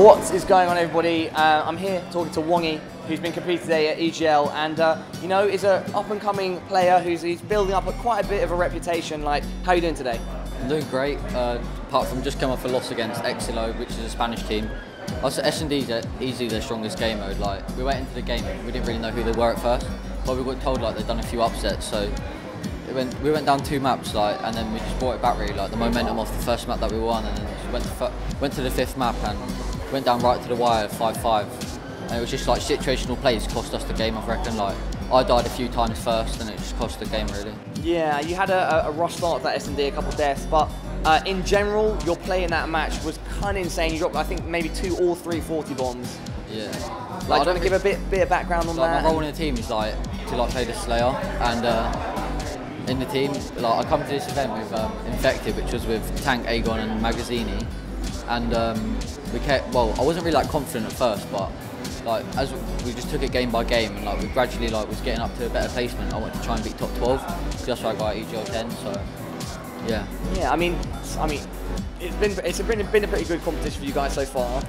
What is going on, everybody? I'm here talking to Wongy, who's been competing today at EGL, and you know, is an up-and-coming player who's building up quite a bit of a reputation. Like, how are you doing today? I'm doing great, apart from just coming off a loss against EGL, which is a Spanish team. Also, S&D's easily their strongest game mode. Like, we went into the game, we didn't really know who they were at first, but we got told like they'd done a few upsets, so we went down 2 maps, like, and then we just brought it back really, like the momentum off the first map that we won, and then just went to the 5th map and went down right to the wire 5-5, and it was just like situational plays cost us the game. I reckon, like, I died a few times first and it just cost the game really. Yeah, you had a rough start to that S&D, a couple of deaths, but in general your play in that match was kind of insane. You dropped, I think, maybe 2 or 3 40 bombs. Yeah. Like, do you want to give a bit of background on that? My role in the team is like to play the Slayer, and in the team, like, I come to this event with Infected, which was with Tank, Aegon and Magazzini, and I wasn't really like confident at first, but like as we just took it game by game, and like we gradually was getting up to a better placement. I wanted to try and beat top 12, because that's why I got EGL 10. So yeah. Yeah, I mean, it's been a pretty good competition for you guys so far,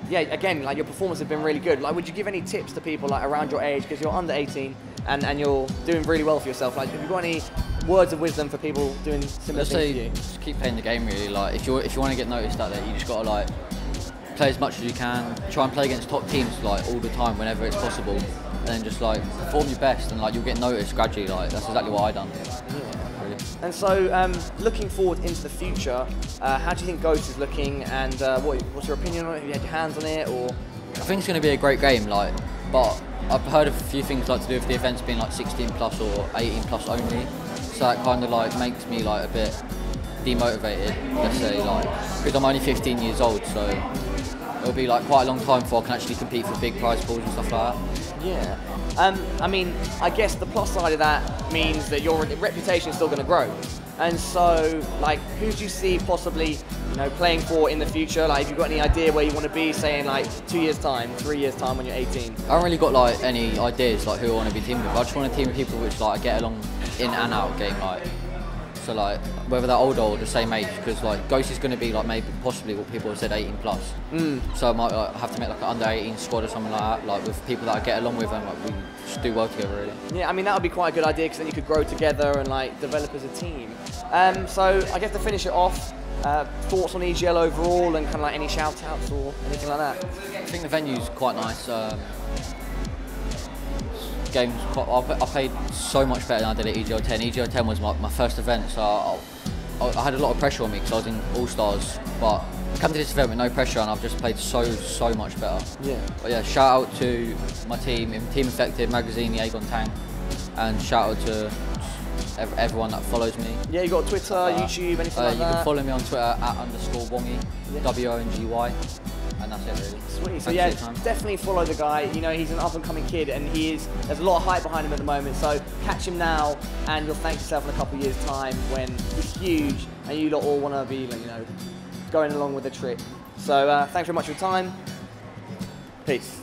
yeah, again, like, your performance has been really good. Like, would you give any tips to people like around your age, because you're under 18 and you're doing really well for yourself? Like, have you got any words of wisdom for people doing similar things to you? Just keep playing the game really. Like, if you want to get noticed out there, you just got to like play as much as you can. Try and play against top teams like all the time whenever it's possible, and then just like perform your best, and like you'll get noticed gradually. Like, that's exactly what I done. Yeah. Really. And so, looking forward into the future, how do you think Ghost is looking, and what's your opinion on it? Have you had your hands on it, or? I think it's going to be a great game, like, but I've heard of a few things like to do with the events being like 16 plus or 18 plus only, so that kind of like makes me like a bit demotivated, let's say, like, because I'm only 15 years old, so it'll be like quite a long time before I can actually compete for big prize pools and stuff like that. Yeah. I mean, I guess the plus side of that means that your reputation is still going to grow. And so, like, who do you see possibly, you know, playing for in the future? Like, have you got any idea where you want to be, say, in like 2 years' time, 3 years' time when you're 18? I haven't really got like any ideas like who I want to be teamed with. I just want to team with people which like I get along in and out of game, like. So like, whether they're older or the same age, because like Ghost is going to be like maybe possibly what people have said 18 plus. So I might have to make like an under 18 squad or something like that, like with people that I get along with, and like we just do well together really. Yeah, I mean, that would be quite a good idea, because then you could grow together and like develop as a team. So I guess to finish it off, thoughts on EGL overall, and kind of like any shout outs or anything like that? I think the venue's quite nice. Games, I played so much better than I did at EGL 10. EGL 10 was my first event, so I had a lot of pressure on me because I was in All Stars. But I come to this event with no pressure, and I've just played so much better. Yeah. But yeah, shout out to my team Infected, Magazzini, Aegon, Tank, and shout out to everyone that follows me. Yeah, you got Twitter, YouTube, anything like that? You can follow me on Twitter @_Wongy, WONGY. And that's it really. Sweet. So yeah, definitely follow the guy. You know, he's an up-and-coming kid, and there's a lot of hype behind him at the moment. So catch him now, and you'll thank yourself in a couple of years' time when he's huge, and you lot all want to be, you know, going along with the trip. So thanks very much for your time. Peace.